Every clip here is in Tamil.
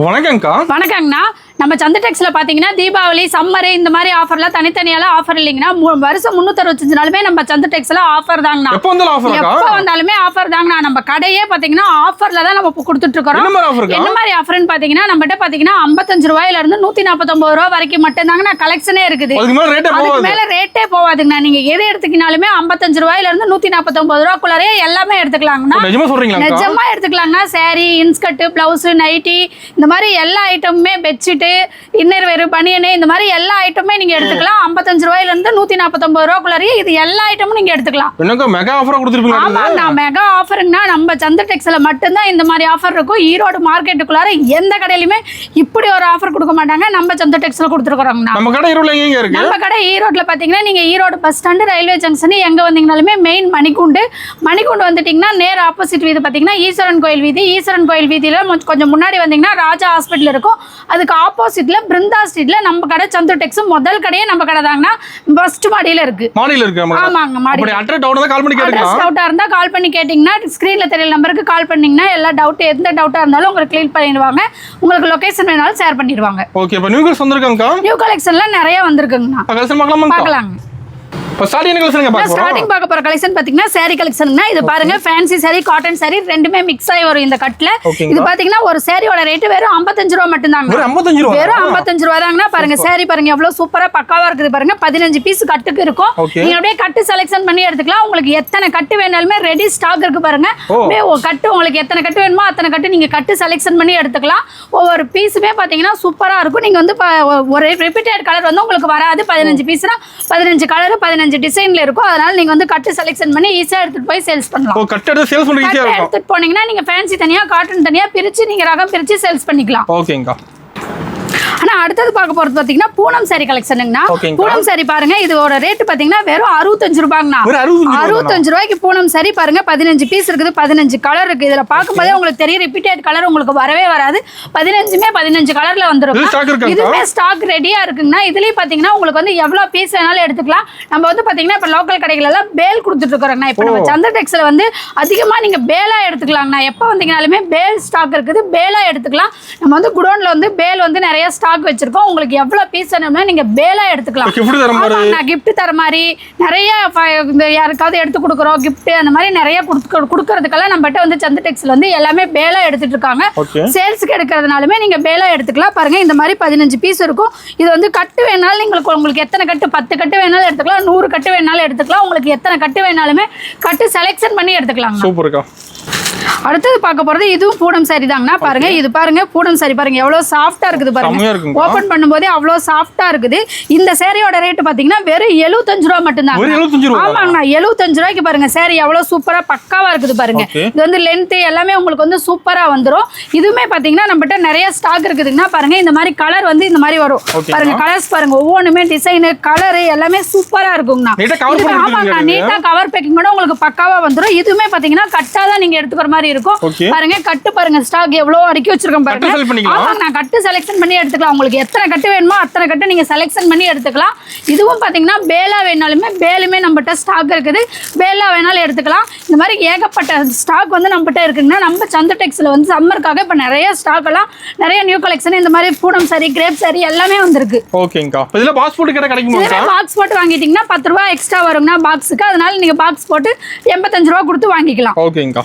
வணக்கம்க்கா. வணக்கங்கண்ணா. நம்ம சந்தை டெக்ஸ்ல பாத்தீங்கன்னா தீபாவளி சம்மர் இந்த மாதிரி ஆஃபர்லாம் தனித்தனியாலாம் ஆஃபர் இல்லைங்கன்னா வருஷம் 365 நாளுமே நம்ம சந்தை டெக்ஸ்ல ஆஃபர் தாங்கண்ணா. எப்போ வந்தாலுமே ஆஃபர் தாங்கண்ணா. நம்ம கடையே பாத்தீங்கன்னா ஆஃபர்ல தான் நம்ம கொடுத்துட்டு இருக்கோம். என்ன மாதிரி ஆஃபர்னு பாத்தீங்கன்னா நம்மகிட்ட பாத்தீங்கன்னா 55 ரூபாயில இருந்து 149 ரூபாய் வரைக்கும் மட்டும் தாங்கண்ணா கலெக்ஷனே இருக்குது. அதுக்கு மேல ரேட்டே போவாதுங்கண்ணா. நீங்க எது எடுத்துக்கினாலுமே 55 ரூபாயில இருந்து 149 ரூபாய்க்குள்ளே எல்லாமே எடுத்துக்கலாங்கண்ணா. நிஜமா எடுத்துக்கலாங்கண்ணா. சாரி, இன்ஸ்கர்ட், பிளவுஸ், நைட்டி இந்த மாதிரி எல்லா ஐட்டமுமே, பெட்ஷீட், இன்னர் வேறு, பனியனே இந்த மாதிரி எல்லா ஐட்டமுமே நீங்க எடுத்துக்கலாம். 55 ரூபாயில இருந்து 149 ரூபாய்க்குள்ளே இது எல்லா ஐட்டமும் நீங்க எடுத்துக்கலாம். மெகா ஆஃபரா கொடுத்துருப்பீங்க. ஆமாங்கண்ணா, மெகா ஆஃபருங்கண்ணா. நம்ம சந்தை டெக்ஸ்ல மட்டும்தான் இந்த மாதிரி ஆஃபர் இருக்கும். ஈரோடு மார்க்கெட்டுக்குள்ளார எந்த கடையிலுமே இப்படி ஒரு ஆஃபர் கொடுக்க மாட்டாங்க. நம்ம சந்தை டெக்ஸ்ல கொடுத்துருக்கோங்கண்ணா. நம்ம கடை ஈரோட்ல எங்க இருக்கு? நம்ம கடை ஈரோட்ல பாத்தீங்கன்னா நீங்க Erode bus stand, railway junction எங்க வந்தீங்கனாலுமே மெயின் மணிக்கூண்டு வந்துட்டீங்கன்னா நேர் ஆப்போசிட் வீதி பாத்தீங்கன்னா ஈஸ்வரன் கோயில் வீதி. ஈஸ்வரன் கோயில் வீதியில கொஞ்சம் முன்னாடி வந்தீங்கன்னா ராஜா ஹாஸ்பிட்டல் இருக்கும். அதுக்கு ஆப்போசிட்ல பிருந்தா ஸ்ட்ரீட்ல நம்ம கடை சந்து டெக்ஸ் முதல் கடையே நம்ம கடை தாங்கண்ணா. ஃபர்ஸ்ட் மாடியில இருக்கு. ஆமாங்க, மாடி. டவுட்டா இருந்தா கால் பண்ணி கேட்டீங்கன்னா ஸ்கிரீன்ல தெரியல நம்பருக்கு கால் பண்ணீங்கன்னா எல்லா டவுட் எந்த டவுட்டா இருந்தாலும் உங்களுக்கு கிளியர் பண்ணிடுவாங்க. உங்களுக்கு லொகேஷன் வேணாலும் ஷேர் பண்ணிடுவாங்க. ஓகே. இப்போ நியூ கலெக்ஷன்லாம் நிறைய வந்திருக்குங்கண்ணா. பார்க்கலாங்க. ஸ்டார்டிங் பார்க்க போற கலெக்ஷன் பாத்தீங்கன்னா சாரி கலெக்ஷன்னா இது பாருங்க. ஃபேன்சி சாரி, காட்டன் சாரி ரெண்டுமே மிக்ஸ் ஆகி வரும் இந்த கட்ல. இது பாத்தீங்கன்னா ஒரு சாரியோட ரேட் வெறும் 55 ரூபாய் மட்டும் தாங்க. வெறும் 55 ரூபாய் தாங்கண்ணா. பாருங்க சாரி பாருங்க எவ்வளவு சூப்பரா பக்காவா இருக்குது பாருங்க. 15 பீஸ் கட்டுக்கு இருக்கும். நீங்க அப்படியே கட்டு செலக்ஷன் பண்ணி எடுத்துக்கலாம். உங்களுக்கு எத்தனை கட்டு வேணாலுமே ரெடி ஸ்டாக் இருக்கு பாருங்க. அப்படியே கட்டு உங்களுக்கு எத்தனை கட்டு வேணுமோ அத்தனை கட்டு நீங்க கட்டு செலக்ஷன் பண்ணி எடுத்துக்கலாம். ஒவ்வொரு பீஸுமே பாத்தீங்கன்னா சூப்பரா இருக்கும். நீங்க வந்து ஒரு ரிப்பீட்டட் கலர் வந்து உங்களுக்கு வராது. 15 பீஸ்னா 15 கலர் 15 டிசைன்ல இருக்கும். அதனால நீங்க வந்து கட்டு செலக்ஷன் பண்ணி ஈஸியா எடுத்துட்டு போய் சேல்ஸ் பண்ணலாம். கட்டு எடுத்து சேல்ஸ் பண்ண ஈஸியா இருக்கும். எடுத்துட்டு போனீங்கன்னா நீங்க ஃபேன்சி தனியா, காட்டன் தனியா பிரிச்சு நீங்க ரகம் பிரிச்சு சேல்ஸ் பண்ணிக்கலாம். ஓகேங்கா. ஆனா அடுத்தது பார்க்க போறது பாத்தீங்கன்னா பூனம் சாரி கலெக்ஷனுங்கண்ணா. பூனம் சாரி பாருங்க. இதோட ரேட் பாத்தீங்கன்னா வெறும் 65 ரூபாய்ங்கண்ணா. 65 ரூபாய்க்கு பூனம் சாரி பாருங்க. 15 பீஸ் இருக்குது, 15 கலர் இருக்கு. இதுல பார்க்கும்போதே உங்களுக்கு தெரியும் ரிப்பீட்டட் கலர் உங்களுக்கு வரவே வராது. 15 கலர்ல வந்துரும். இதுவே ஸ்டாக் ரெடியா இருக்குங்கண்ணா. இதுலயும் பாத்தீங்கன்னா உங்களுக்கு வந்து எவ்வளவு பீஸ் வேணாலும் எடுத்துக்கலாம். நம்ம வந்து பாத்தீங்கன்னா இப்ப லோக்கல் கடைகள் எல்லாம் பேல் கொடுத்துட்டு இருக்கோங்கண்ணா. இப்ப நம்ம சந்தை டெக்ஸ்ல வந்து அதிகமா நீங்க பேலா எடுத்துக்கலாங்கண்ணா. எப்ப வந்தீங்கனாலுமே பேல் ஸ்டாக் இருக்குது, பேலா எடுத்துக்கலாம். நம்ம வந்து குடோன்ல வந்து பேல் வந்து நிறைய ஸ்டாக் வச்சிருக்கோம். உங்களுக்கு எவ்வளவு பீஸ் வேணும்னா நீங்க பேலா எடுத்துக்கலாம். கிஃப்ட் தர மாதிரி நிறைய யாருக்காவது எடுத்து கொடுக்குறோம் கிஃப்ட் அந்த மாதிரி நிறைய கொடுக்கறதுக்கெல்லாம் நம்மகிட்ட வந்து சந்தை டெக்ஸ்ல வந்து எல்லாமே பேலா எடுத்துட்டு இருக்காங்க. சேல்ஸுக்கு எடுக்கிறதுனாலுமே நீங்க பேலா எடுத்துக்கலாம். பாருங்க இந்த மாதிரி 15 பீஸ் இருக்கும். இது வந்து கட்டு வேணாலும் உங்களுக்கு எத்தனை கட்டு, 10 கட்டு வேணாலும் எடுத்துக்கலாம், 100 கட்டு வேணாலும் எடுத்துக்கலாம். உங்களுக்கு எத்தனை கட்டு வேணாலுமே கட்டு செலக்ஷன் பண்ணி எடுத்துக்கலாம். சூப்பர்க்கா. அடுத்தது பார்க்க போறது இதுவும் பூனம் சாரி தாங்கண்ணா. பாருங்க இது பாருங்க பூனம் சாரி பாருங்க எவ்வளவு சாஃப்டா இருக்குது பாருங்க. ஓபன் பண்ணும்போதே அவ்வளவு சாஃப்டா இருக்குது. இந்த சாரியோட ரேட் பாத்தீங்கன்னா வெறும் 75 ரூபாய் மட்டும் தான். ஆமாங்கண்ணா, 75 ரூபாய்க்கு பாருங்க சாரி எவ்வளவு சூப்பரா பக்காவா இருக்குது பாருங்க. இது வந்து லென்த் எல்லாமே உங்களுக்கு வந்து சூப்பரா வந்துடும். இதுவுமே பாத்தீங்கன்னா நம்மகிட்ட நிறைய ஸ்டாக் இருக்குதுங்கன்னா பாருங்க. இந்த மாதிரி கலர் வந்து இந்த மாதிரி வரும் பாருங்க. கலர்ஸ் பாருங்க ஒவ்வொன்றுமே டிசைன் கலர் எல்லாமே சூப்பரா இருக்குங்கண்ணா. ஆமாங்கண்ணா, நீட்டா கவர் பேக்கிங் கூட உங்களுக்கு பக்காவா வந்துடும். இதுவுமே பாத்தீங்கன்னா கட்டாதான் நீங்க எடுத்துக்கிற மாதிரி இருக்கும். பாருங்க கட்டு பாருங்க ஸ்டாக் எவ்வளவு அடுக்கி வச்சிருக்கோம் பாருங்க. ஆமாங்கண்ணா, கட்டு செலக்ஷன் பண்ணி எடுத்துக்கலாம். உங்களுக்கு எத்தனை கட்டு வேணுமோ அத்தனை கட்டு நீங்க செலக்ஷன் பண்ணி எடுத்துக்கலாம். இதுவும் பாத்தீங்கன்னா பேலா வேணாலுமே பேலுமே நம்மகிட்ட ஸ்டாக் இருக்குது. பேலா வேணாலும் எடுத்துக்கலாம். இந்த மாதிரி ஏகப்பட்ட ஸ்டாக் வந்து நம்மகிட்ட இருக்குங்கன்னா நம்ம சந்தை டெக்ஸ்ல வந்து சம்மருக்காக இப்ப நிறைய ஸ்டாக் எல்லாம் நிறைய நியூ கலெக்ஷன் இந்த மாதிரி பூனம் சாரி, கிரேப் சாரி எல்லாமே வந்திருக்கு. ஓகேங்கா. இதுல பாக்ஸ் போட்டு கேட்டா கிடைக்குமா? பாக்ஸ் போட்டு வாங்கிட்டீங்கன்னா 10 ரூபாய் எக்ஸ்ட்ரா வருங்கண்ணா பாக்ஸுக்கு. அதனால நீங்க பாக்ஸ் போட்டு 85 ரூபாய் கொடுத்து வாங்கிக்கலாம். ஓகேங்கா.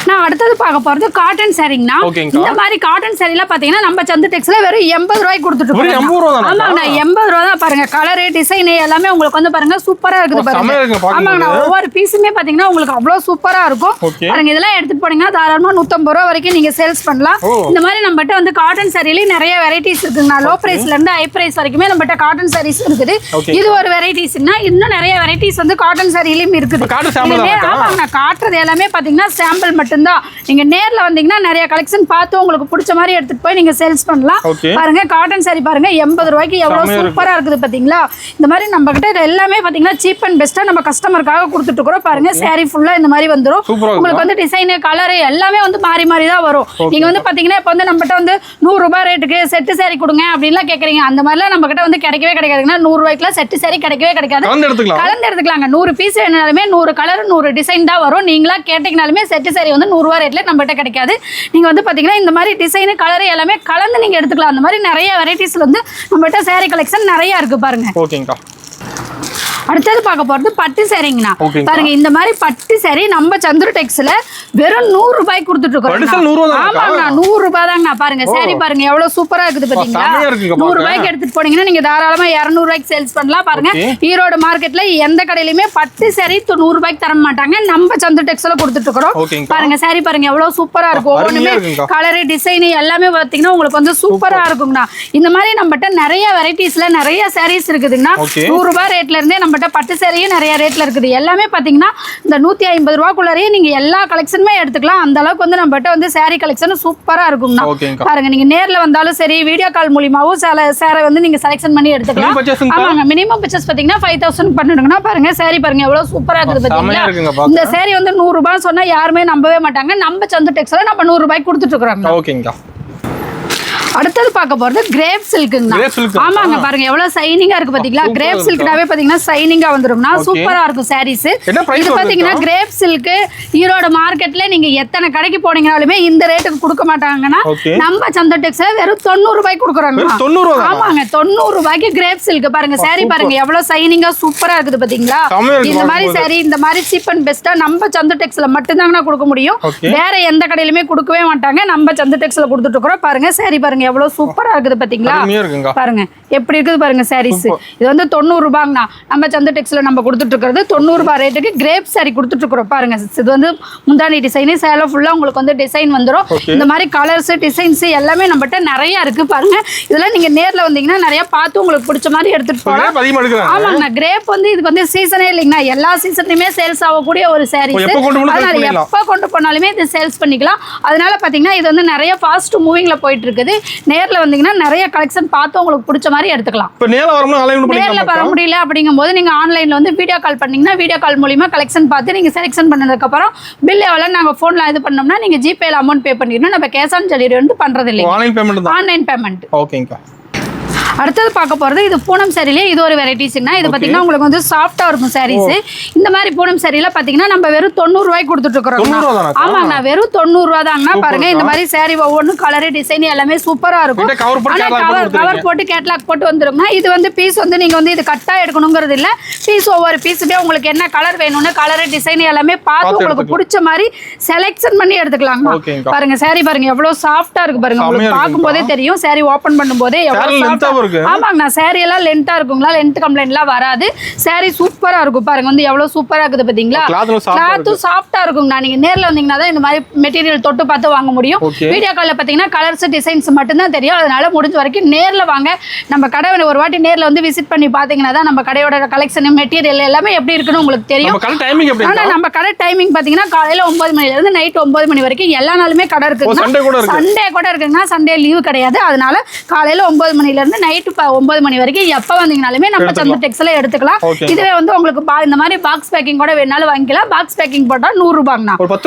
நான் அடுத்தது பார்க்க போறது காட்டன் சாரிங்கண்ணா. இந்த மாதிரி காட்டன் சாரிலாம் பாத்தீங்கன்னா நம்ம சந்தை டெக்ஸ்ல வெறும் 80 ரூபாய்க்கு கொடுத்துட்டு இருக்கோம். ஆமாங்கண்ணா, 80 ரூபா தான். பாருங்க கலரு டிசைன் எல்லாமே உங்களுக்கு வந்து பாருங்க சூப்பரா இருக்குது பாருங்க. ஆமாங்கண்ணா, ஒவ்வொரு பீஸுமே பாத்தீங்கன்னா உங்களுக்கு அவ்வளவு சூப்பரா இருக்கும். பாருங்க இதெல்லாம் எடுத்துட்டு போனீங்கன்னா தாராளமா 150 ரூபா வரைக்கும் நீங்க சேல்ஸ் பண்ணலாம். இந்த மாதிரி நம்மகிட்ட வந்து காட்டன் சாரிலயும் நிறைய வெரைட்டிஸ் இருக்குங்கண்ணா. லோ பிரைஸ்ல இருந்து ஹை பிரைஸ் வரைக்குமே நம்மகிட்ட காட்டன் சாரீஸ் இருக்குது. இது ஒரு வெரைட்டிஸ்னா இன்னும் நிறைய வெரைட்டிஸ் வந்து காட்டன் சாரிலயும் இருக்குது. ஆமாங்கண்ணா, காட்டுறது எல்லாமே பாத்தீங்கன்னா சாம்பிள் மட்டும் தான். நீங்க நேர்ல வந்தீங்கன்னா நிறைய கலெக்ஷன் பார்த்து உங்களுக்கு பிடிச்ச மாதிரி எடுத்துட்டு போய் நீங்க சேல்ஸ் பண்ணலாம். பாருங்க காட்டன் சாரி பாருங்க 80 ரூபாய்க்கு எவ்வளவு சூப்பரா இருக்குது பாத்தீங்களா. இந்த மாதிரி நம்ம கிட்ட எல்லாமே பாத்தீங்கன்னா சீப் அண்ட் பெஸ்டா நம்ம கஸ்டமருக்காக கொடுத்துட்டு இருக்கோம். பாருங்க சாரி ஃபுல்லா இந்த மாதிரி வந்துரும். உங்களுக்கு வந்து டிசைன் கலர் எல்லாமே வந்து மாறி மாறி தான் வரும். நீங்க வந்து பாத்தீங்கன்னா இப்ப வந்து நம்ம கிட்ட வந்து 100 ரூபாய் ரேட்டுக்கு செட்டு சாரி கொடுங்க அப்படின்லாம் கேக்குறீங்க. அந்த மாதிரிலாம் நம்ம கிட்ட வந்து கிடைக்கவே கிடைக்காதுங்கன்னா 100 ரூபாய்க்குலாம் செட்டு சாரி கிடைக்கவே கிடைக்காது. கலந்து எடுத்துக்கலாங்க. 100 பீஸ் வேணாலுமே 100 கலர் 100 டிசைன் தான் வரும். நீங்களா கேட்டீங்கனாலுமே செட்டு சாரி வந்து வெறும் 100 ரூபாய் ரேட்ல நம்மகிட்ட கிடைக்காது. நீங்க வந்து பாத்தீங்கன்னா இந்த மாதிரி டிசைன் கலர் எல்லாமே கலந்து நீங்க எடுத்துக்கலாம். அந்த மாதிரி நிறைய வெரைட்டிஸ்ல வந்து நம்மகிட்ட saree கலெக்ஷன் நிறைய இருக்கு பாருங்க. ஓகேங்கா. அடுத்தது பார்க்க போறது பட்டு சாரிங்கண்ணா. பாருங்க இந்த மாதிரி பட்டு சாரி நம்ம சந்துரு டெக்ஸ்ல வெறும் 100 ரூபாய்க்கு கொடுத்துட்டு இருக்கோம். ஆமாங்கண்ணா 100 ரூபாய் தாங்கண்ணா. பாருங்க சாரி பாருங்க எவ்வளவு சூப்பரா இருக்குது பாத்தீங்களா. 100 ரூபாய்க்கு எடுத்துட்டு போனீங்கன்னா நீங்க தாராளமா 200 ரூபாய்க்கு சேல்ஸ் பண்ணலாம். பாருங்க ஈரோடு மார்க்கெட்ல எந்த கடையிலுமே பட்டு சாரி 100 ரூபாய்க்கு தர மாட்டாங்க. நம்ம சந்துரு டெக்ஸ்ல கொடுத்துட்டு இருக்கோம். பாருங்க சாரி பாருங்க எவ்வளவு சூப்பரா இருக்கும். ஒவ்வொன்றுமே கலர் டிசைன் எல்லாமே பாத்தீங்கன்னா உங்களுக்கு வந்து சூப்பரா இருக்குங்கண்ணா. இந்த மாதிரி நம்மகிட்ட நிறைய வெரைட்டிஸ்ல நிறைய சாரீஸ் இருக்குதுங்கண்ணா. 100 ரூபாய் ரேட்ல இருந்தே நம்மகிட்ட பட்டு சேரியும் நிறைய ரேட்ல இருக்குது. எல்லாமே பாத்தீங்கன்னா இந்த 150 ரூபாய்க்குள்ளேயே நீங்க எல்லா கலெக்ஷனுமே எடுத்துக்கலாம். அந்த அளவுக்கு வந்து நம்மகிட்ட வந்து சாரி கலெக்ஷன் சூப்பரா இருக்கும்னா. பாருங்க நீங்க நேர்ல வந்தாலும் சரி வீடியோ கால் மூலமாவும் சேரை வந்து நீங்க செலக்ஷன் பண்ணி எடுத்துக்கலாம். ஆமாங்க மினிமம் பர்ச்சேஸ் பாத்தீங்கன்னா 5000 பண்ணிடுங்கன்னா பாருங்க சாரி பாருங்க எவ்வளவு சூப்பரா இருக்குது பாத்தீங்களா. இந்த சாரி வந்து 100 ரூபாய் சொன்னா யாருமே நம்பவே மாட்டாங்க. நம்ம சந்து டெக்ஸ்ல நம்ம 100 ரூபாய்க்கு கொடுத்துட்டு இருக்கோம். ஓகேங்கா. அடுத்தது பார்க்க போறது கிரேப் சில்க்குங்க. ஆமாங்க பாருங்க எவ்வளவு சைனிங்கா இருக்கு பாத்தீங்களா. கிரேப் சில்க்னாவே பாத்தீங்கன்னா சைனிங்கா வந்துரும்னா சூப்பரா இருக்கும் சாரீஸ். இது பாத்தீங்கன்னா கிரேப் சில்க் ஈரோடு மார்க்கெட்ல நீங்க எத்தனை கடைக்கு போனீங்கனாலுமே இந்த ரேட்டுக்கு கொடுக்க மாட்டாங்கன்னா நம்ம சந்தா டெக்ஸ்ல வெறும் 90 ரூபாய்க்கு கொடுக்குறாங்க. ஆமாங்க 90 ரூபாய்க்கு கிரேப் சில்க். பாருங்க சாரி பாருங்க எவ்வளவு சைனிங்கா சூப்பரா இருக்குது பாத்தீங்களா. இந்த மாதிரி சாரி இந்த மாதிரி சீப் அண்ட் பெஸ்டா நம்ம சந்தா டெக்ஸ்ல மட்டும் தாங்க கொடுக்க முடியும். வேற எந்த கடையிலுமே கொடுக்கவே மாட்டாங்க. நம்ம சந்தா டெக்ஸ்ல கொடுத்துட்டு இருக்கோம். பாருங்க சாரி பாருங்க எவ்வளவு சூப்பரா இருக்குது பாத்தீங்களா. பாருங்க எப்படி இருக்குது பாருங்க சாரீஸ். இது வந்து 90 ரூபாய்ங்கண்ணா. நம்ம சந்த டெக்ஸ்ல நம்ம கொடுத்துட்டு இருக்கிறது 90 ரூபாய் ரேட்டுக்கு கிரேப் சாரி கொடுத்துட்டு இருக்கிறோம். பாருங்க இது வந்து முந்தானி டிசைன் சேலை ஃபுல்லா உங்களுக்கு வந்து டிசைன் வந்துடும். இந்த மாதிரி கலர்ஸ் டிசைன்ஸ் எல்லாமே நம்மகிட்ட நிறைய இருக்கு. பாருங்க இதெல்லாம் நீங்க நேர்ல வந்தீங்கன்னா நிறைய பார்த்து உங்களுக்கு பிடிச்ச மாதிரி எடுத்துட்டு போகலாம். ஆமாங்கண்ணா கிரேப் வந்து இதுக்கு வந்து சீசனே இல்லைங்கண்ணா. எல்லா சீசன்லயுமே சேல்ஸ் ஆகக்கூடிய ஒரு சாரீஸ். அதனால எப்ப கொண்டு போனாலுமே இது சேல்ஸ் பண்ணிக்கலாம். அதனால பாத்தீங்கன்னா இது வந்து நிறைய ஃபாஸ்ட் மூவிங்ல போயிட்டு இருக்குது. நேர்ல வந்தீங்கன்னா நிறைய கலெக்ஷன் பார்த்து உங்களுக்கு பிடிச்ச மாதிரி எடுத்துக்கலாம். இப்ப நேர்ல வர முடியல அப்படிங்கும்போது நீங்க ஆன்லைன்ல வந்து வீடியோ கால் பண்ணீங்கன்னா வீடியோ கால் மூலமா கலெக்ஷன் பார்த்து நீங்க செலக்ஷன் பண்ணதுக்கு அப்புறம் பில் எவ்வளவு நாங்க போன்ல இது பண்ணோம்னா நீங்க ஜிபேல அமௌண்ட் பே பண்ணிடணும். நம்ம கேஷ் ஆன் டெலிவரி வந்து பண்றது இல்லை. Online payment. ஓகேங்கா. அடுத்தது பார்க்க போறது இது பூனம் சாரிலே இது ஒரு வெரைட்டிஸ்னா. இது பாத்தீங்கன்னா உங்களுக்கு வந்து சாஃப்டா இருக்கும் சாரீஸ். இந்த மாதிரி பூனம் சாரில பாத்தீங்கன்னா நம்ம வெறும் 90 ரூபாய்க்கு கொடுத்துட்டு இருக்கோம். ஆமாங்க வெறும் 90 ரூபாய் தாங்கண்ணா. பாருங்க இந்த மாதிரி சாரி ஒவ்வொன்றும் கலர் டிசைன் எல்லாமே சூப்பரா இருக்கும். கவர் போட்டு கேட்லாக் போட்டு வந்துருங்க. இது வந்து பீஸ் வந்து நீங்க வந்து இது கட்டா எடுக்கணுங்கிறது இல்ல. பீஸ் ஒவ்வொரு பீஸுமே உங்களுக்கு என்ன கலர் வேணும்னு கலர் டிசைன் எல்லாமே பார்த்து உங்களுக்கு பிடிச்ச மாதிரி செலக்ஷன் பண்ணி எடுத்துக்கலாம். பாருங்க சாரி பாருங்க எவ்வளவு சாஃப்டா இருக்கு பாருங்க. உங்களுக்கு பார்க்கும் போதே தெரியும் சாரி ஓபன் பண்ணும் போதே எவ்வளவு சாஃப்டா. ஆமாங்கண்ணா சாரி எல்லாம் லென்த்தா இருக்குங்களா. லென்த் கம்ப்ளைண்ட்லாம் வராது. சாரி சூப்பரா இருக்கும். பாருங்க வந்து எவ்வளவு சூப்பரா இருக்குது பாத்தீங்களா. கிளாத்தும் சாஃப்டா இருக்குங்கண்ணா. நீங்க நேர்ல வந்தீங்கன்னா தான் இந்த மாதிரி மெட்டீரியல் தொட்டு பார்த்து வாங்க முடியும். வீடியோ கால்ல பாத்தீங்கன்னா கலர்ஸ் டிசைன்ஸ் மட்டும் தான் தெரியும். அதனால முடிஞ்ச வரைக்கும் நேர்ல வாங்க. நம்ம கடை ஒரு வாட்டி நேர்ல வந்து விசிட் பண்ணி பாத்தீங்கன்னா தான் நம்ம கடையோட கலெக்ஷன் மெட்டீரியல் எல்லாமே எப்படி இருக்குன்னு உங்களுக்கு தெரியும். ஆனா நம்ம கடை டைமிங் பாத்தீங்கன்னா காலையில 9 மணில இருந்து நைட் 9 மணி வரைக்கும் எல்லா நாளுமே கடை இருக்குங்க. சண்டே கூட இருக்குங்க. சண்டே லீவு கிடையாது. அதனால காலையில 9 மணில இருந்து நைட் 9 மணி வரைக்கும் எப்ப வந்தீங்கனாலுமே நம்ம சந்து டெக்ஸ்ல எடுத்துக்கலாம். இதுவே வந்து உங்களுக்கு இந்த மாதிரி பாக்ஸ் பேக்கிங் கூட வேணாலும் வாங்கிக்கலாம். பாக்ஸ் பேக்கிங் போட்டா 100 ரூபாய்ங்கண்ணா.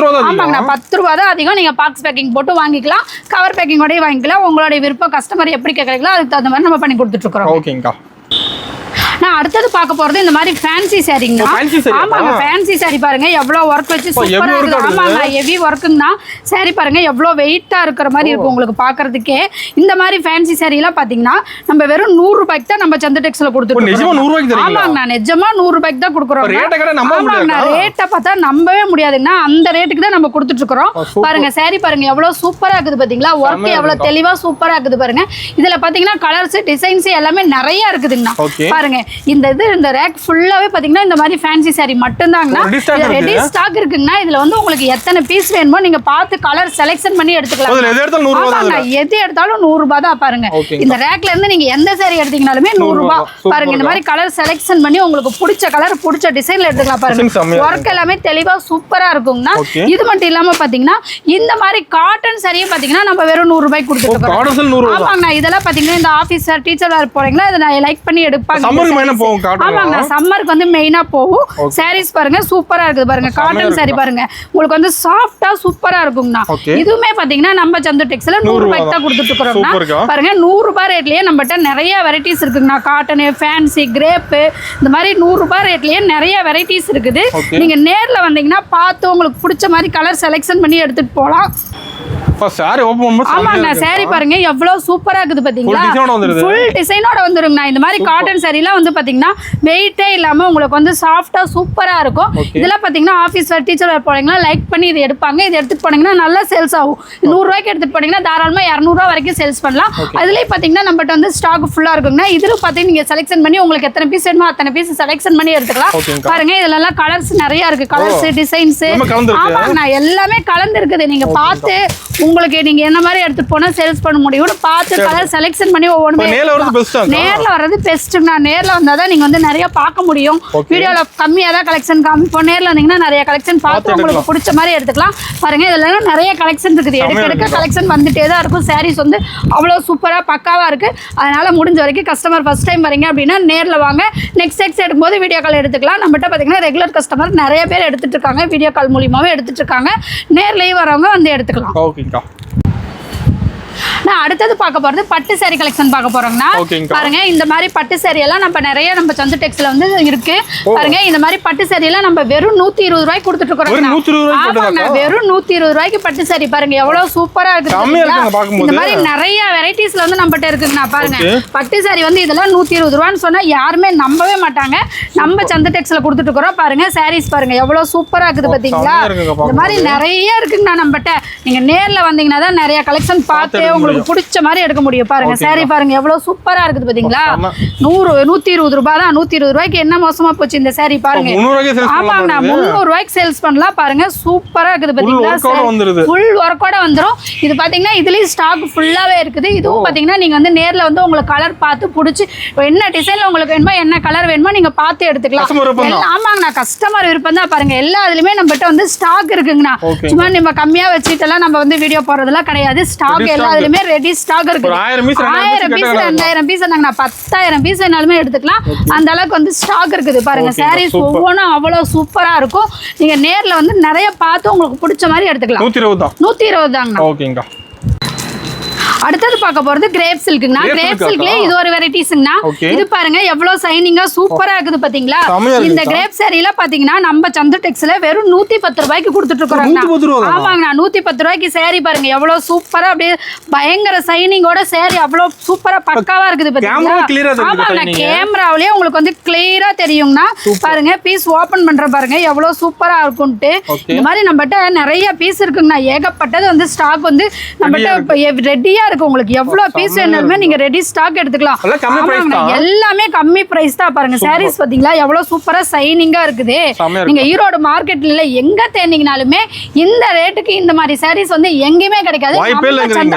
ஆமாங்கண்ணா 10 ரூபாய் தான் அதிகம். நீங்க பாக்ஸ் பேக்கிங் போட்டு வாங்கிக்கலாம். கவர் பேக்கிங் கூட வாங்கிக்கலாம். உங்களுடைய விருப்பம் கஸ்டமர் எப்படி கேட்கறீங்களோ அதுக்கு தகுந்த மாதிரி நம்ம பண்ணி கொடுத்துட்டு இருக்கோம். ஓகேங்கா. நான் அடுத்தது பார்க்க போறது இந்த மாதிரி ஃபேன்சி சாரிங்க. ஆமாங்க ஃபேன்சி சாரி பாருங்க எவ்வளவு ஒர்க் வச்சு சூப்பரா இருக்கு. ஆமாங்க ஹெவி ஒர்க்குங்கண்ணா. சாரி பாருங்க எவ்வளவு வெயிட்டா இருக்கிற மாதிரி இருக்கும் உங்களுக்கு பாக்குறதுக்கே. இந்த மாதிரி ஃபேன்சி சாரி எல்லாம் பாத்தீங்கன்னா நம்ம வெறும் 100 ரூபாய்க்கு தான் நம்ம சந்த டெக்ஸ்ல கொடுத்துருக்கோம். ஆமாங்கண்ணா நிஜமா 100 ரூபாய்க்கு தான் கொடுக்குறோம். ரேட்டை பார்த்தா நம்பவே முடியாதுங்கண்ணா. அந்த ரேட்டுக்கு தான் நம்ம கொடுத்துட்டு இருக்கிறோம். பாருங்க சாரி பாருங்க எவ்வளவு சூப்பரா இருக்குது பாத்தீங்களா. ஒர்க் எவ்வளவு தெளிவா சூப்பரா இருக்குது பாருங்க. இதுல பாத்தீங்கன்னா கலர்ஸ் டிசைன்ஸ் எல்லாமே நிறைய இருக்குதுங்கண்ணா. பாருங்க இந்த ரேக் ஃபுல்லாவே பாத்தீங்கன்னா இந்த மாதிரி ஃபேன்சி சாரி மட்டும் தாங்கண்ணா. ரெடி ஸ்டாக் இருக்குங்கண்ணா. இதுல வந்து உங்களுக்கு எத்தனை பீஸ் வேணுமோ நீங்க பார்த்து கலர் செலக்ஷன் பண்ணி எடுத்துக்கலாம். எது எடுத்தாலும் 100 ரூபாய் தான். பாருங்க இந்த ரேக்ல இருந்து நீங்க எந்த சாரி எடுத்தீங்கனாலுமே 100 ரூபாய். பாருங்க இந்த மாதிரி கலர் செலக்ஷன் பண்ணி உங்களுக்கு பிடிச்ச கலர் பிடிச்ச டிசைன்ல எடுத்துக்கலாம். பாருங்க ஒர்க் எல்லாமே தெளிவா சூப்பரா இருக்குங்கண்ணா. இது மட்டும் இல்லாம பாத்தீங்கன்னா இந்த மாதிரி காட்டன் சாரியும் பாத்தீங்கன்னா நம்ம வெறும் 100 ரூபாய்க்கு கொடுத்துருக்கோம். ஆமாங்கண்ணா இதெல்லாம் பாத்தீங்கன்னா இந்த ஆபீசர் டீச்சர் வேர் போறீங்களா இதை லைக் பண்ணி எடுப்பாங்க. மெயினா போகும் காட்டன். ஆமாங்க சம்மருக்கு வந்து மெயினா போகும். சாரீஸ் பாருங்க சூப்பரா இருக்குது பாருங்க. காட்டன் சாரி பாருங்க உங்களுக்கு வந்து சாஃப்ட்டா சூப்பரா இருக்கும்னா. இதுவுமே பாத்தீங்கன்னா நம்ம சந்து டெக்ஸ்ல 100 ரூபாய்க்கு தான் கொடுத்துட்டு இருக்கோம்னா. பாருங்க 100 ரூபாய் ரேட்லயே நம்மகிட்ட நிறைய வெரைட்டிஸ் இருக்குங்கண்ணா. காட்டன், ஃபேன்சி, கிரேப் இந்த மாதிரி 100 ரூபாய் ரேட்லயே நிறைய வெரைட்டிஸ் இருக்குது. நீங்க நேர்ல வந்தீங்கன்னா பார்த்து உங்களுக்கு பிடிச்ச மாதிரி கலர் செலக்ஷன் பண்ணி எடுத்துட்டு போலாம். சாரி ஓபன் பண்ணும்போது ஆமாங்க சாரி பாருங்க எவ்வளவு சூப்பரா இருக்குது பாத்தீங்களா. ஃபுல் டிசைனோட வந்துருங்க. இந்த மாதிரி காட்டன் சாரிலாம் வந்து பாத்தீங்கன்னா வெயிட்டே இல்லாம உங்களுக்கு வந்து சாஃப்ட்டா சூப்பரா இருக்கும். இதெல்லாம் பாத்தீங்கன்னா ஆபீஸ் வேர், டீச்சர் வேர் போனீங்கன்னா லைக் பண்ணி இது எடுப்பாங்க. இது எடுத்துட்டு போனீங்கன்னா நல்லா சேல்ஸ் ஆகும். 100 ரூபாய்க்கு எடுத்துட்டு போனீங்கன்னா தாராளமா 200 ரூபாய் வரைக்கும் சேல்ஸ் பண்ணலாம். அதுலயே பாத்தீங்கன்னா நம்மகிட்ட வந்து ஸ்டாக் ஃபுல்லா இருக்குங்க. இதுல பாத்தீங்கன்னா நீங்க செலக்ஷன் பண்ணி உங்களுக்கு எத்தனை பீஸ் வேணுமோ அத்தனை பீஸ் செலக்ஷன் பண்ணி எடுத்துக்கலாம். பாருங்க இதுல எல்லாம் கலர்ஸ் நிறைய இருக்கு. கலர்ஸ், டிசைன்ஸ் ஆமாங்கண்ணா எல்லாமே கலந்து இருக்குது. நீங்க பார்த்து உங்களுக்கு நீங்க என்ன மாதிரி எடுத்துட்டு போனா சேல்ஸ் பண்ண முடியும் பார்த்து கலர் செலக்ஷன் பண்ணி ஒவ்வொரு நேர்ல வர்றது பெஸ்ட்னா. நேர்ல வந்தாதான் நீங்க வந்து நிறைய பார்க்க முடியும். வீடியோல கம்மியா தான் கலெக்ஷன் காமிப்போம். நேர்ல வந்தீங்கன்னா நிறைய கலெக்ஷன் பார்த்து உங்களுக்கு பிடிச்ச மாதிரி எடுத்துக்கலாம். பாருங்க இதெல்லாம் நிறைய கலெக்ஷன் இருக்குது. எடுக்க கலெக்ஷன் வந்துட்டே தான் இருக்கும். சாரீஸ் வந்து அவ்வளவு சூப்பரா பக்காவா இருக்கு. அதனால முடிஞ்ச வரைக்கும் கஸ்டமர் ஃபர்ஸ்ட் டைம் வரீங்க அப்படின்னா நேர்ல வாங்க. நெக்ஸ்ட் எடுக்கும்போது வீடியோ கால் எடுத்துக்கலாம். நம்மகிட்ட பாத்தீங்கன்னா ரெகுலர் கஸ்டமர் நிறைய பேர் எடுத்துட்டு இருக்காங்க. வீடியோ கால் மூலியமாவே எடுத்துட்டு இருக்காங்க. நேர்லயும் வரவங்க வந்து எடுத்துக்கலாம். ஓகேங்கா. நான் அடுத்தது பார்க்க போறது பட்டு சாரி கலெக்ஷன் பார்க்க போறோம்னா. பாருங்க இந்த மாதிரி பட்டு சாரி எல்லாம் நம்ம சந்து டெக்ஸ்ல வந்து இருக்கு. பாருங்க இந்த மாதிரி பட்டு சாரி எல்லாம் நம்ம வெறும் 120 ரூபாய்க்கு கொடுத்துட்டு இருக்கோம். ஆமாங்க வெறும் 120 ரூபாய்க்கு பட்டு சாரி பாருங்க எவ்வளவு சூப்பரா இருக்கு. இந்த மாதிரி நிறைய வெரைட்டிஸ்ல வந்து நம்மகிட்ட இருக்குங்கண்ணா. பாருங்க பட்டு சாரி வந்து இதெல்லாம் 120 ரூபான்னு சொன்னா யாருமே நம்பவே மாட்டாங்க. நம்ம சந்து டெக்ஸ்ல கொடுத்துட்டு இருக்கோம். பாருங்க சாரீஸ் பாருங்க எவ்வளவு சூப்பரா இருக்குது பாத்தீங்களா. இந்த மாதிரி நிறைய இருக்குங்கண்ணா நம்மகிட்ட. நீங்க நேர்ல வந்தீங்கன்னா தான் நிறைய கலெக்ஷன் பார்த்து உங்களுக்கு பிடிச்ச மாதிரி எடுக்க முடியும். பாருங்க சாரி பாருங்க எவ்வளவு சூப்பரா இருக்குது பாத்தீங்களா. 120 ரூபாய் தான். 120 ரூபாய்க்கு என்ன மோசமா போச்சு இந்த சாரி பாருங்க. ஆமாங்க 300 ரூபாய்க்கு சேல்ஸ் பண்ணலாம். பாருங்க சூப்பரா இருக்குது பாத்தீங்களா. ஃபுல் ஒர்க்கோட வந்துரும். இது பாத்தீங்கன்னா இதுலயும் ஸ்டாக் ஃபுல்லாவே இருக்குது. இதுவும் பாத்தீங்கன்னா நீங்க வந்து நேர்ல வந்து உங்களுக்கு கலர் பார்த்து பிடிச்சி என்ன டிசைன்ல உங்களுக்கு வேணுமோ என்ன கலர் வேணுமோ நீங்க பார்த்து எடுத்துக்கலாம். ஆமாங்கண்ணா கஸ்டமர் விருப்பம் தான். பாருங்க எல்லா இதுலயுமே நம்மகிட்ட வந்து ஸ்டாக் இருக்குங்கண்ணா. சும்மா நம்ம கம்மியா வச்சுட்டெல்லாம் நம்ம வந்து வீடியோ போடுறதெல்லாம் கிடையாது. ஸ்டாக் எல்லா இதுலயுமே ரெடி ஸ்டாக் இருக்கு. 1000 பீஸ் 2000 பீஸ் நாங்க 10000 பீஸ் வேணாலுமே எடுத்துக்கலாம். அந்த அளவுக்கு வந்து ஸ்டாக் இருக்குது. பாருங்க சாரீஸ் ஒவ்வொன்றும் அவ்வளவு சூப்பரா இருக்கும். நீங்க நேர்ல வந்து நிறைய பார்த்து உங்களுக்கு பிடிச்ச மாதிரி எடுத்துக்கலாம். 120 தாங்க. ஓகேங்க. அடுத்தது பார்க்க போறது கிரேப் சில்க்னா. கிரேப் சில்க்லயே இது ஒரு வெரைட்டிஸ்ங்கனா. இது பாருங்க எவ்வளவு ஷைனிங்கா சூப்பரா இருக்குது பாத்தீங்களா. இந்த கிரேப் சாரில பாத்தீங்கன்னா நம்ம சந்து டெக்ஸ்ல வெறும் 110 ரூபாய்க்கு கொடுத்துட்டு இருக்கோம். ஆமாங்க 110 ரூபாய்க்கு சாரி பாருங்க எவ்வளவு சூப்பரா அப்படியே பயங்கர ஷைனிங்கோட சாரி அவ்வளவு சூப்பரா பக்காவா இருக்குது பாத்தீங்களா. ஆமாங்க கேமராவிலேயே உங்களுக்கு வந்து கிளியரா தெரியும்னா. பாருங்க பீஸ் ஓபன் பண்ற பாருங்க எவ்வளவு சூப்பரா இருக்கும்ட்டு. இந்த மாதிரி நம்மகிட்ட நிறைய பீஸ் இருக்குங்கண்ணா. ஏகப்பட்டது வந்து ஸ்டாக் வந்து நம்மகிட்ட ரெடியா இருக்கு. உங்களுக்கு எவ்வளவு பீஸ் வேணும்னா நீங்க ரெடி ஸ்டாக் எடுத்துக்கலாம். எல்லாமே கம்மி பிரைஸ் தான். பாருங்க சாரீஸ் பாத்தீங்களா எவ்வளவு சூப்பரா ஷைனிங்கா இருக்குது. நீங்க ஈரோடு மார்க்கெட்ல எங்க தேடிங்கனாலுமே இந்த ரேட்டுக்கு இந்த மாதிரி சாரீஸ் வந்து எங்கேயுமே கிடைக்காது.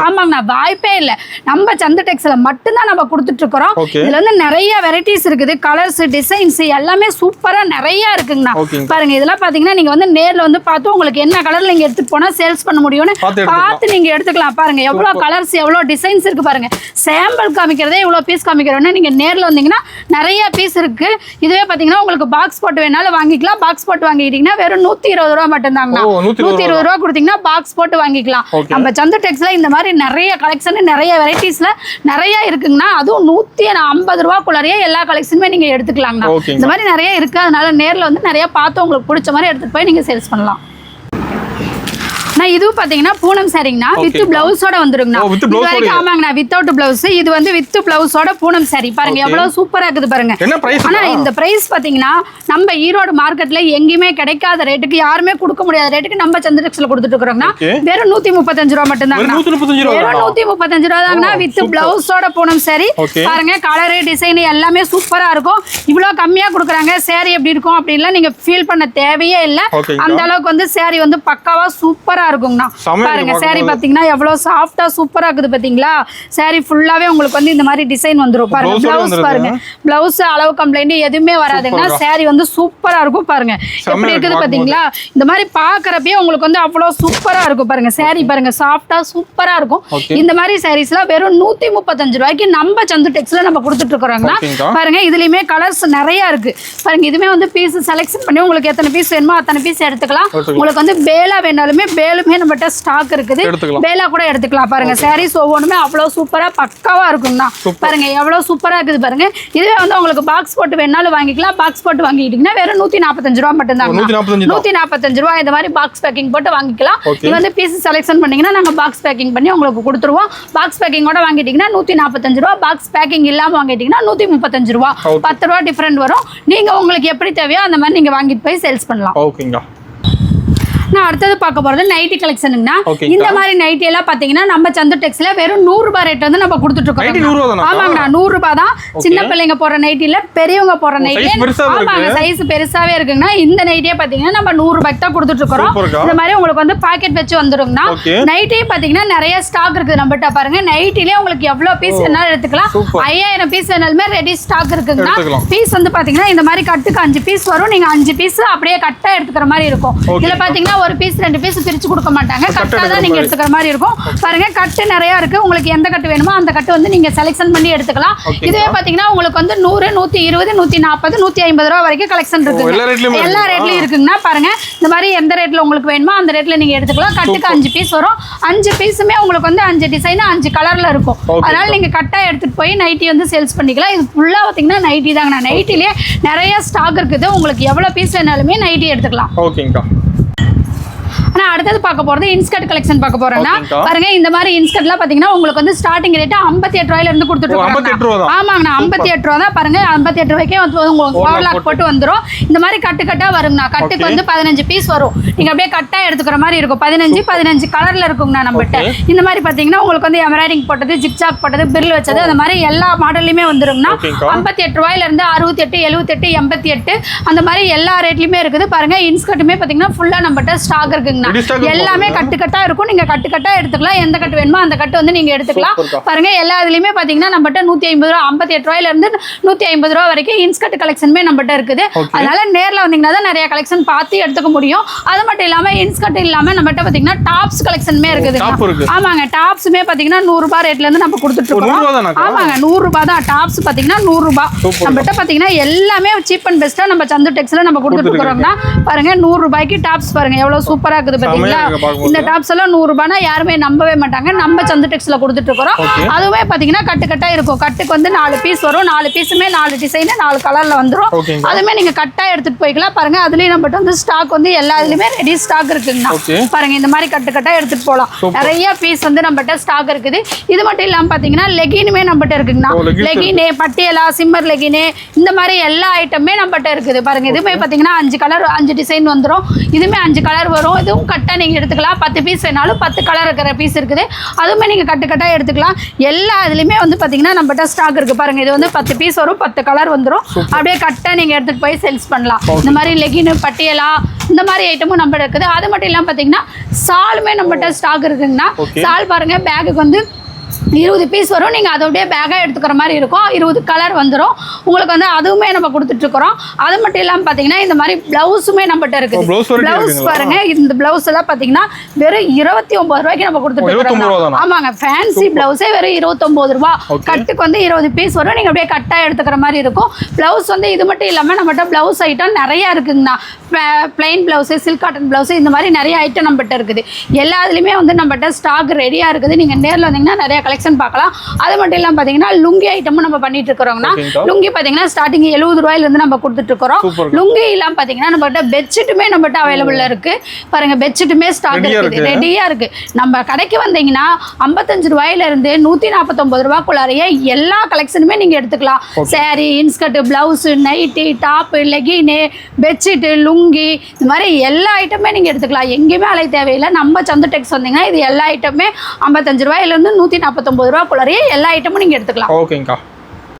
ஆமாங்கண்ணா வாய்ப்பே இல்ல. நம்ம சந்து டெக்ஸ்ல மட்டும்தான் நம்ம கொடுத்துட்டு இருக்கிறோம். இதுல வந்து நிறைய வெரைட்டிஸ் இருக்குது. கலர்ஸ், டிசைன்ஸ் எல்லாமே சூப்பரா நிறைய இருக்குங்கண்ணா. பாருங்க இதெல்லாம் பாத்தீங்கன்னா நீங்க வந்து நேர்ல வந்து பார்த்து உங்களுக்கு என்ன கலர்ல நீங்க எடுத்துட்டு போனா சேல்ஸ் பண்ண முடியும்னு பார்த்து நீங்க எடுத்துக்கலாம். பாருங்க எவ்வளவு கலர்ஸ் எவ்வளவு டிசைன்ஸ் இருக்கு பாருங்க. சாம்பிள் காமிக்கிறதே இவ்வளவு பீஸ் காமிக்கிறோம்னா நீங்க நேர்ல வந்தீங்கன்னா நிறைய பீஸ் இருக்கு. இதுவே பாத்தீங்கன்னா உங்களுக்கு பாக்ஸ் போட்டு வேணாலும் வாங்கிக்கலாம். பாக்ஸ் போட்டு வாங்கிட்டீங்கன்னா வெறும் 120 ரூபாய் மட்டும் தாங்கண்ணா. 120 ரூபாய் கொடுத்தீங்கன்னா பாக்ஸ் போட்டு வாங்கிக்கலாம். நம்ம சந்து டெக்ஸ்ல இந்த மாதிரி நிறைய கலெக்ஷன் நிறைய வெரைட்டிஸ்ல நிறைய இருக்குங்கண்ணா. அதுவும் 150 ரூபாய்க்குள்ளேயே எல்லா கலெக்ஷனுமே நீங்க எடுத்துக்கலாங்கண்ணா. இந்த மாதிரி நிறைய இருக்கு. அதனால நேர்ல வந்து நிறைய பார்த்து உங்களுக்கு பிடிச்ச மாதிரி எடுத்துட்டு போய் நீங்க சேல்ஸ் பண்ணலாம். நான் இது பாத்தீங்கன்னா பூனம் சாரிங்கண்ணா. வித் பிளவுஸோட வந்துருங்கண்ணா. ஆமாங்கண்ணா வித்தவுட் பிளவுஸ். இது வந்து வித் பிளவுஸோட பூனம் சாரி. பாருங்க எவ்வளவு சூப்பரா இருக்குது பாருங்க. ஆனா இந்த பிரைஸ் பாத்தீங்கன்னா நம்ம ஈரோடு மார்க்கெட்ல எங்கேயுமே கிடைக்காத ரேட்டுக்கு யாருமே கொடுக்க முடியாத ரேட்டுக்கு நம்ம சந்து டெக்ஸ்ல கொடுத்துட்டு இருக்கோம்னா வெறும் 135 ரூபாய் மட்டும் தான். வெறும் 135 ரூபாய் தாங்கண்ணா வித் பிளவுஸோட பூனம் சாரி. பாருங்க கலர் டிசைன் எல்லாமே சூப்பரா இருக்கும். இவ்வளவு கம்மியா கொடுக்குறாங்க சாரி எப்படி இருக்கும் அப்படின்லாம் நீங்க ஃபீல் பண்ண தேவையே இல்லை. அந்த அளவுக்கு வந்து சாரி வந்து பக்காவா சூப்பரா இருக்குங்கண்ணா. பாருங்க saree பாத்தீங்கன்னா எவ்வளவு சாஃப்டா சூப்பரா இருக்குது பாத்தீங்களா. saree ஃபுல்லாவே உங்களுக்கு வந்து இந்த மாதிரி டிசைன் வந்துரும். பாருங்க பிளவுஸ் பாருங்க, பிளவுஸ் அளவு கம்ப்ளைண்ட் எதுவுமே வராதுங்க. saree வந்து சூப்பரா இருக்கும். பாருங்க எப்படி இருக்குது பாத்தீங்களா. இந்த மாதிரி பாக்குறப்பயே உங்களுக்கு வந்து அவ்வளவு சூப்பரா இருக்கும். பாருங்க saree பாருங்க சாஃப்டா சூப்பரா இருக்கும். இந்த மாதிரி சாரீஸ்லாம் வெறும் 135 ரூபாய்க்கு நம்ம சந்து டெக்ஸ்ல நம்ம கொடுத்துட்டு இருக்கோம்னா. பாருங்க இதுலயுமே கலர்ஸ் நிறைய இருக்கு. பாருங்க இதுமே வந்து பீஸ் செலக்ஷன் பண்ணி உங்களுக்கு எத்தனை பீஸ் வேணுமோ அத்தனை பீஸ் எடுத்துக்கலாம். உங்களுக்கு வந்து பேலா வேணாலுமே பேலுமே நம்மகிட்ட ஸ்டாக் இருக்குது. பேலா கூட எடுத்துக்கலாம். பாருங்க சாரீஸ் ஒவ்வொன்றுமே அவ்வளவு சூப்பரா பக்காவா இருக்கும்னா. பாருங்க எவ்வளவு சூப்பரா இருக்குது பாருங்க. இதுவே வந்து உங்களுக்கு பாக்ஸ் போட்டு வேணாலும் வாங்கிக்கலாம். பாக்ஸ் போட்டு வாங்கிட்டீங்கன்னா வெறும் 145 ரூபாய் மட்டும் தான். 145 ரூபாய் இந்த மாதிரி பாக்ஸ் பேக்கிங் போட்டு வாங்கிக்கலாம். இது வந்து பீஸ் செலக்ஷன் பண்ணீங்கன்னா நாங்க பாக்ஸ் பேக்கிங் பண்ணி உங்களுக்கு கொடுத்துருவோம். பாக்ஸ் பேக்கிங்கோட வாங்கிட்டீங்கன்னா 145 ரூபாய். பாக்ஸ் பேக்கிங் இல்லாம வாங்கிட்டீங்கன்னா 135 ரூபாய். 10 ரூபாய் டிஃபரெண்ட் வரும். நீங்க உங்களுக்கு எப்படி தேவையோ அந்த மாதிரி நீங்க வாங்கிட்டு போய் சேல்ஸ் பண்ணலாம். ஓகேங்க. நான் அடுத்தது பார்க்க போறது நைட்டி கலெக்ஷனுங்கண்ணா. இந்த மாதிரி நைட்டி எல்லாம் பாத்தீங்கன்னா நம்ம சந்து டெக்ஸ்ல வெறும் 100 ரூபாய் ரேட் வந்து நம்ம கொடுத்துட்டு இருக்கோம். ஆமாங்கண்ணா 100 ரூபாய் தான். சின்ன பிள்ளைங்க போற நைட்டி இல்ல, பெரியவங்க போற நைட்டி. ஆமாங்க சைஸ் பெருசாவே இருக்குங்கண்ணா. இந்த நைட்டியே பாத்தீங்கன்னா நம்ம 100 ரூபாய்க்கு தான் கொடுத்துட்டு இருக்கோம். இந்த மாதிரி உங்களுக்கு வந்து பாக்கெட் வச்சு வந்துருங்கண்ணா. நைட்டியே பாத்தீங்கன்னா நிறைய ஸ்டாக் இருக்குது நம்மகிட்ட. பாருங்க நைட்டிலே உங்களுக்கு எவ்வளவு பீஸ் வேணாலும் எடுத்துக்கலாம். 5000 பீஸ் வேணாலுமே ரெடி ஸ்டாக் இருக்குங்கண்ணா. பீஸ் வந்து பாத்தீங்கன்னா இந்த மாதிரி கட்டுக்கு 5 பீஸ் வரும். நீங்க 5 பீஸ் அப்படியே கட்டா எடுத்துக்கிற மாதிரி இருக்கும். இதுல பாத்தீங்கன்னா ஒரு பீஸ் 2 பீஸ் பிரிச்சு கொடுக்க மாட்டாங்க. கட்டா தான் நீங்க எடுத்துக்கிற மாதிரி இருக்கும். பாருங்க கட்டு நிறைய இருக்கு. உங்களுக்கு எந்த கட்டு வேணுமோ அந்த கட்டு வந்து நீங்க செலக்ஷன் பண்ணி எடுத்துக்கலாம். இதுவே பாத்தீங்கன்னா உங்களுக்கு வந்து 100, 120, 140, 150 ரூபாய் வரைக்கும் கலெக்ஷன் இருக்கு. எல்லா ரேட்லயும் இருக்குங்கண்ணா. பாருங்க இந்த மாதிரி எந்த ரேட்ல உங்களுக்கு வேணுமோ அந்த ரேட்ல நீங்க எடுத்துக்கலாம். கட்டுக்கு 5 பீஸ் வரும். 5 பீஸுமே உங்களுக்கு வந்து 5 டிசைன் 5 கலர்ல இருக்கும். அதனால நீங்க கட்டா எடுத்துட்டு போய் நைட்டி வந்து சேல்ஸ் பண்ணிக்கலாம். இது ஃபுல்லா பாத்தீங்கன்னா நைட்டி தாங்கண்ணா. நைட்டிலே நிறைய ஸ்டாக் இருக்குது. உங்களுக்கு எவ்வளவு பீஸ் வேணாலுமே நைட்டி எடுத்துக்கலாம். ஓகேங்கா. ஆனா அடுத்தது பார்க்க போறது இன்ஸ்கர்ட் கலெக்ஷன் பார்க்க போறேன்னா. பாருங்க இந்த மாதிரி இன்ஸ்கர்ட்லாம் பாத்தீங்கன்னா உங்களுக்கு வந்து ஸ்டார்டிங் ரேட் 58 ரூபாயில இருந்து கொடுத்துட்டு இருக்காங்க. ஆமாங்கண்ணா 58 ரூபா தான். பாருங்க 58 ரூபாய்க்கே உங்களுக்கு ஓவர்லாக் போட்டு வந்துரும். இந்த மாதிரி கட்டு கட்டா வருங்கண்ணா. கட்டுக்கு வந்து 15 பீஸ் வரும். நீங்க அப்படியே கட்டா எடுத்துக்கிற மாதிரி இருக்கும். 15 கலர்ல இருக்குங்கண்ணா நம்மகிட்ட. இந்த மாதிரி பாத்தீங்கன்னா உங்களுக்கு வந்து எம்ப்ராய்டிங் போட்டது, ஜிக்ஜாக் போட்டது, பிரில் வச்சது, அந்த மாதிரி எல்லா மாடல்லையுமே வந்துருங்கண்ணா. 58 ரூபாயில இருந்து 68, 78, 88 அந்த மாதிரி எல்லா ரேட்லயுமே இருக்குது. பாருங்க இன்ஸ்கர்ட்டுமே பாத்தீங்கன்னா ஃபுல்லா நம்மகிட்ட ஸ்டாக் இருக்குங்க. எல்லாமே கட்டு கட்டா இருக்கும். நீங்க கட்டு கட்டா எடுத்துக்கலாம். எந்த கட்டு வேணுமோ அந்த கட்டு வந்து நீங்க எடுத்துக்கலாம். பாருங்க எல்லா இதுலயுமே பாத்தீங்கன்னா நம்மகிட்ட 150 ரூபாய் 58 ரூபாயில இருந்து 150 ரூபாய் வரைக்கும் இன்ஸ்கர்ட் கலெக்ஷனுமே நம்மகிட்ட இருக்குது. அதனால நேர்ல வந்தீங்கன்னா தான் நிறைய கலெக்ஷன் பார்த்து எடுத்துக்க முடியும். அது மட்டும் இல்லாம இன்ஸ்கர்ட் இல்லாம நம்மகிட்ட பாத்தீங்கன்னா டாப்ஸ் கலெக்ஷனுமே இருக்குது. ஆமாங்க டாப்ஸுமே பாத்தீங்கன்னா 100 ரூபாய் ரேட்ல இருந்து நம்ம கொடுத்துட்டு இருக்கோம். ஆமாங்க 100 ரூபாய் தான். டாப்ஸ் பாத்தீங்கன்னா 100 ரூபாய். நம்மகிட்ட பாத்தீங்கன்னா எல்லாமே சீப் அண்ட் பெஸ்டா நம்ம சந்து டெக்ஸ்ல நம்ம கொடுத்துட்டு இருக்கோம்னா. பாருங்க 100 ரூபாய்க்கு டாப்ஸ் பாருங்க எவ்வளவு சூப்பரா இருக்குது பாத்தீங்களா. இந்த டாப்ஸ் எல்லாம் 100 ரூபாய்னா யாருமே நம்பவே மாட்டாங்க. நம்ம சந்து டெக்ஸ்ல கொடுத்துட்டு இருக்கோம். அதுவே பாத்தீங்கன்னா கட்டு கட்டா இருக்கும். கட்டுக்கு வந்து 4 பீஸ் வரும். 4 பீஸுமே 4 டிசைன் 4 கலர்ல வந்துரும். அதுமே நீங்க கட்டா எடுத்துட்டு போய்க்கலாம். பாருங்க அதுலயும் நம்மகிட்ட வந்து ஸ்டாக் வந்து எல்லா இதுலயுமே ரெடி ஸ்டாக் இருக்குங்கண்ணா. பாருங்க இந்த மாதிரி கட்டு கட்டா எடுத்துட்டு போலாம். நிறைய பீஸ் வந்து நம்மகிட்ட ஸ்டாக் இருக்குது. இது மட்டும் இல்லாம பாத்தீங்கன்னா லெகினுமே நம்மகிட்ட இருக்குங்கண்ணா. லெகினே, பட்டியலா, சிம்மர் லெகினே இந்த மாதிரி எல்லா ஐட்டமே நம்மகிட்ட இருக்குது. பாருங்க இதுமே பாத்தீங்கன்னா 5 கலர் 5 டிசைன் வந்துரும். இதுமே 5 கலர் வரும். இதுவும் கட்டா நீங்க எடுத்துக்கலாம். 10 பீஸ் வேணாலும் 10 கலர் இருக்கிற பீஸ் இருக்குது. அதுவுமே நீங்க கட்டு கட்டா எடுத்துக்கலாம். எல்லா இதுலயுமே வந்து பாத்தீங்கன்னா நம்மகிட்ட ஸ்டாக் இருக்கு. பாருங்க இது வந்து 10 பீஸ் வரும். 10 கலர் வந்துரும். அப்படியே கட்டா நீங்க எடுத்துட்டு போய் சேல்ஸ் பண்ணலாம். இந்த மாதிரி லெகின், பட்டியலா இந்த மாதிரி ஐட்டமும் நம்மகிட்ட இருக்குது. அது மட்டும் இல்லாம பாத்தீங்கன்னா சாலுமே நம்மகிட்ட ஸ்டாக் இருக்குங்கண்ணா. சால் பாருங்க பேக்குக்கு வந்து 20 பீஸ் வரும். நீங்கள் அதோடைய பேக்காக எடுத்துக்கிற மாதிரி இருக்கும். 20 கலர் வந்துடும் உங்களுக்கு வந்து. அதுவுமே நம்ம கொடுத்துட்டு இருக்கிறோம். அது மட்டும் இல்லாமல் பார்த்தீங்கன்னா இந்த மாதிரி பிளவுஸுமே நம்மகிட்ட இருக்குது. பிளவுஸ் பாருங்க இந்த பிளவுஸ் எல்லாம் பார்த்தீங்கன்னா வெறும் 29 ரூபாய்க்கு நம்ம கொடுத்துட்டு இருக்கோம். ஆமாங்க ஃபேன்சி பிளவுஸே வெறும் 29 ரூபா. கட்டுக்கு வந்து 20 பீஸ் வரும். நீங்கள் அப்படியே கட்டாக எடுத்துக்கிற மாதிரி இருக்கும். பிளவுஸ் வந்து இது மட்டும் இல்லாமல் நம்மகிட்ட பிளவுஸ் ஐட்டம் நிறையா இருக்குங்கண்ணா. Plain blouse, silk cotton blouse இந்த மாதிரி நிறைய ஐட்டம் நம்மகிட்ட இருக்குது. எல்லா இதுலையுமே வந்து நம்மகிட்ட ஸ்டாக் ரெடியாக இருக்குது. நீங்கள் நேரில் வந்தீங்கன்னா நிறைய கலெக்ஷன் பார்க்கலாம். அது மட்டும் இல்லாமல் பார்த்தீங்கன்னா லுங்கி ஐட்டமும் நம்ம பண்ணிட்டு இருக்கிறோம்னா. லுங்கி பார்த்தீங்கன்னா ஸ்டார்டிங் 70 ரூபாயிலிருந்து நம்ம கொடுத்துட்டு இருக்கிறோம். லுங்கி இல்லாமல் பார்த்தீங்கன்னா நம்மகிட்ட பெட்ஷீட்டுமே நம்மகிட்ட அவைலபிளாக இருக்கு. பாருங்க பெட்ஷீட்டுமே ஸ்டாக் இருக்குது, ரெடியாக இருக்கு. நம்ம கடைக்கு வந்தீங்கன்னா 55 ரூபாயிலிருந்து 149 ரூபாய்க்குள்ளாரையே எல்லா கலெக்ஷனுமே நீங்க எடுத்துக்கலாம். Sari, inskirt, blouse, nightie, top, legging, bedsheet, lungi இந்த மாதிரி எல்லா ஐட்டமே நீங்க எடுத்துக்கலாம். எங்கேயுமே அலைய தேவையில்லை. நம்ம சந்து டெக்ஸ் வந்தீங்கன்னா இது எல்லா ஐட்டமே 55 ரூபாயிலிருந்து 149 ரூபாய்க்குள்ளாரையே எல்லா ஐட்டமும் நீங்க எடுத்துக்கலாம். ஓகேங்கா.